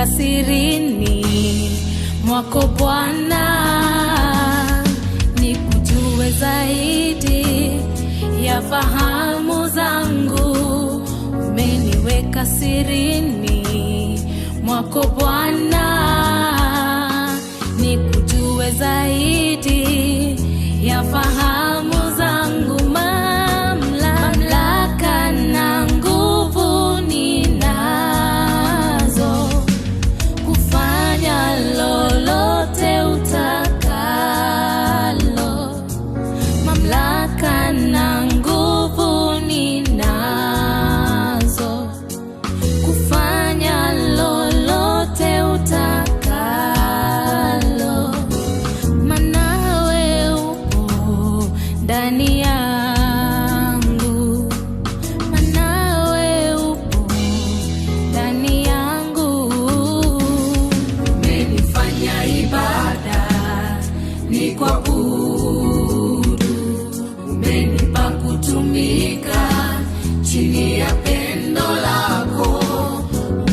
umeniweka sirini mwako Bwana, nikujue zaidi ya fahamu zangu. Umeniweka sirini mwako Bwana, nikujue zaidi ya fahamu zangu. Mamlaka na nguvu ninazo, kufanya lolote utakalo. Mamlaka na nguvu ninazo, kufanya lolote utakalo. Manawe upo ndani yangu, manawe upo ndani yangu. Umenifanya ibada ni kuabudu, umenipa kutumika chini ya pendo lako.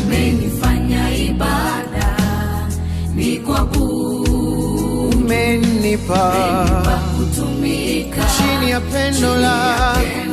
Umenifanya ibada ni kuabudu, umenipa kutumika chini ya pendo lako.